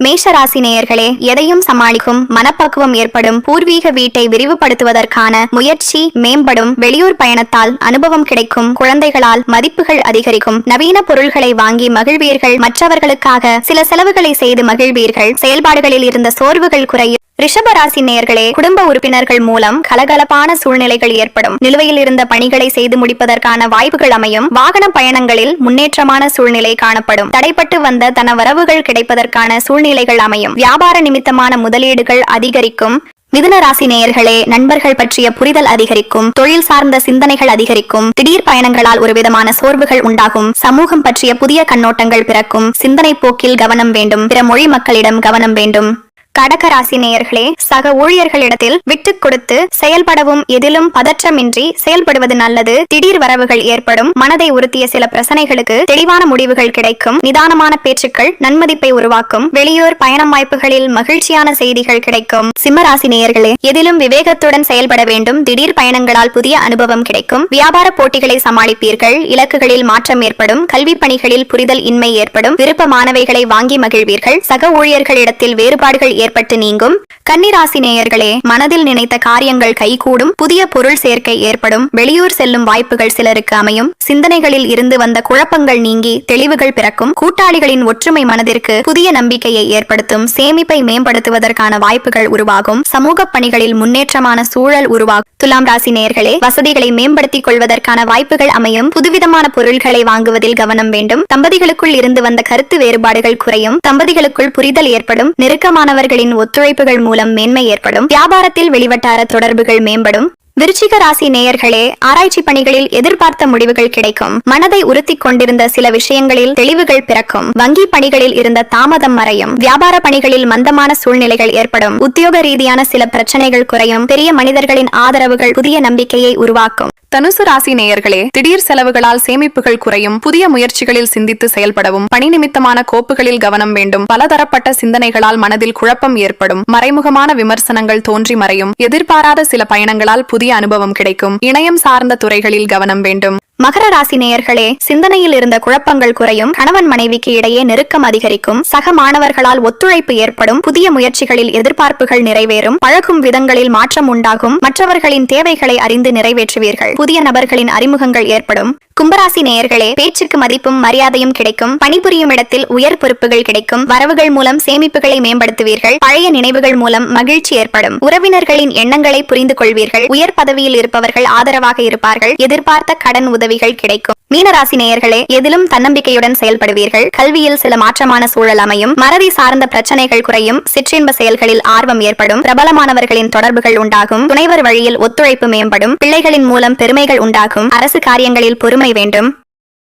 மேஷராசி நேயர்களே, எதையும் சமாளிக்கும் மனப்பக்குவம் ஏற்படும். பூர்வீக வீட்டை விரிவுபடுத்துவதற்கான முயற்சி மேம்படும். வெளியூர் பயணத்தால் அனுபவம் கிடைக்கும். குழந்தைகளால் மதிப்புகள் அதிகரிக்கும். நவீன பொருள்களை வாங்கி மகிழ்வீர்கள். மற்றவர்களுக்காக சில செலவுகளை செய்து மகிழ்வீர்கள். செயல்பாடுகளில் இருந்த சோர்வுகள் குறையும். ரிஷபராசி நேயர்களே, குடும்ப உறுப்பினர்கள் மூலம் கலகலப்பான சூழ்நிலைகள் ஏற்படும். நிலுவையில் இருந்த பணிகளை செய்து முடிப்பதற்கான வாய்ப்புகள் அமையும். வாகன பயணங்களில் முன்னேற்றமான சூழ்நிலை காணப்படும். தடைப்பட்டு வந்த தன வரவுகள் கிடைப்பதற்கான சூழ்நிலைகள் அமையும். வியாபார நிமித்தமான முதலீடுகள் அதிகரிக்கும். மிதுன ராசி நேயர்களே, நண்பர்கள் பற்றிய புரிதல் அதிகரிக்கும். தொழில் சார்ந்த சிந்தனைகள் அதிகரிக்கும். திடீர் பயணங்களால் ஒரு விதமான சோர்வுகள் உண்டாகும். சமூகம் பற்றிய புதிய கண்ணோட்டங்கள் பிறக்கும். சிந்தனை போக்கில் கவனம் வேண்டும். பிற மொழி மக்களிடம் கவனம் வேண்டும். கடகராசி நேயர்களே, சக ஊழியர்களிடத்தில் விட்டுக் கொடுத்து செயல்படவும் எதிலும் பதற்றமின்றி செயல்படுவது நல்லது. திடீர் வரவுகள் ஏற்படும். மனதை உறுத்திய சில பிரச்சனைகளுக்கு தெளிவான முடிவுகள் கிடைக்கும். நிதானமான பேச்சுக்கள் நன்மதிப்பை உருவாக்கும். வெளியூர் பயணம் வாய்ப்புகளில் மகிழ்ச்சியான செய்திகள் கிடைக்கும். சிம்மராசி நேயர்களே, எதிலும் விவேகத்துடன் செயல்பட வேண்டும். திடீர் பயணங்களால் புதிய அனுபவம் கிடைக்கும். வியாபார போட்டிகளை சமாளிப்பீர்கள். இலக்குகளில் மாற்றம் ஏற்படும். கல்வி பணிகளில் புரிதல் இன்மை ஏற்படும். விருப்பமானவைகளை வாங்கி மகிழ்வீர்கள். சக ஊழியர்களிடத்தில் வேறுபாடுகள் ஏற்பட்டு நீங்கும். கன்னிராசி நேயர்களே, மனதில் நினைத்த காரியங்கள் கைகூடும். புதிய பொருள் சேர்க்கை ஏற்படும். வெளியூர் செல்லும் வாய்ப்புகள் சிலருக்கு அமையும். சிந்தனைகளில் இருந்து வந்த குழப்பங்கள் நீங்கி தெளிவுகள் பிறக்கும். கூட்டாளிகளின் ஒற்றுமை மனதிற்கு புதிய நம்பிக்கையை ஏற்படுத்தும். சேமிப்பை மேம்படுத்துவதற்கான வாய்ப்புகள் உருவாகும். சமூக பணிகளில் முன்னேற்றமான சூழல் உருவாகும். துலாம் ராசி நேயர்களே, வசதிகளை மேம்படுத்திக் கொள்வதற்கான வாய்ப்புகள் அமையும். புதுவிதமான பொருள்களை வாங்குவதில் கவனம் வேண்டும். தம்பதிகளுக்குள் இருந்து வந்த கருத்து வேறுபாடுகள் குறையும். தம்பதிகளுக்குள் புரிதல் ஏற்படும். நெருக்கமானவர்களின் ஒத்துழைப்புகள் மூலம் மேன்மை ஏற்படும். வியாபாரத்தில் வெளிவட்டார தொடர்புகள் மேம்படும். விருச்சிக ராசி நேயர்களே, ஆராய்ச்சி பணிகளில் எதிர்பார்த்த முடிவுகள் கிடைக்கும். மனதை உறுத்திக் கொண்டிருந்த சில விஷயங்களில் தெளிவுகள் பிறக்கும். வங்கி பணிகளில் இருந்த தாமதம் மறையும். வியாபார பணிகளில் மந்தமான சூழ்நிலைகள் ஏற்படும். உத்தியோக ரீதியான சில பிரச்சனைகள் குறையும். பெரிய மனிதர்களின் ஆதரவுகள் புதிய நம்பிக்கையை உருவாக்கும். தனுசு ராசி நேயர்களே, திடீர் செலவுகளால் சேமிப்புகள் குறையும். புதிய முயற்சிகளில் சிந்தித்து செயல்படவும். பணி நிமித்தமான கோப்புகளில் கவனம் வேண்டும். பலதரப்பட்ட சிந்தனைகளால் மனதில் குழப்பம் ஏற்படும். மறைமுகமான விமர்சனங்கள் தோன்றி மறையும். எதிர்பாராத சில பயணங்களால் புதிய அனுபவம் கிடைக்கும். இணையம் சார்ந்த துறைகளில் கவனம் வேண்டும். மகர ராசி நேயர்களே, சிந்தனையில் இருந்த குழப்பங்கள் குறையும். கணவன் மனைவிக்கு இடையே நெருக்கம் அதிகரிக்கும். சக மாணவர்களால் ஒத்துழைப்பு ஏற்படும். புதிய முயற்சிகளில் எதிர்பார்ப்புகள் நிறைவேறும். பழகும் விதங்களில் மாற்றம் உண்டாகும். மற்றவர்களின் தேவைகளை அறிந்து நிறைவேற்றுவீர்கள். புதிய நபர்களின் அறிமுகங்கள் ஏற்படும். கும்பராசி நேயர்களே, பேச்சுக்கு மதிப்பும் மரியாதையும் கிடைக்கும். பணிபுரியும் இடத்தில் உயர் பொறுப்புகள் கிடைக்கும். வரவுகள் மூலம் சேமிப்புகளை மேம்படுத்துவீர்கள். பழைய நினைவுகள் மூலம் மகிழ்ச்சி ஏற்படும். உறவினர்களின் எண்ணங்களை புரிந்து கொள்வீர்கள். உயர் பதவியில் இருப்பவர்கள் ஆதரவாக இருப்பார்கள். எதிர்பார்த்த கடன் உதவிகள் கிடைக்கும். மீனராசி நேயர்களே, எதிலும் தன்னம்பிக்கையுடன் செயல்படுவீர்கள். கல்வியில் சில மாற்றமான சூழல் அமையும். மறதி சார்ந்த பிரச்சனைகள் குறையும். சிற்றின்ப செயல்களில் ஆர்வம் ஏற்படும். பிரபலமானவர்களின் தொடர்புகள் உண்டாகும். துணைவர் வழியில் ஒத்துழைப்பு மேம்படும். பிள்ளைகளின் மூலம் பெருமைகள் உண்டாகும். அரசு காரியங்களில் பொறுமை வேண்டும்.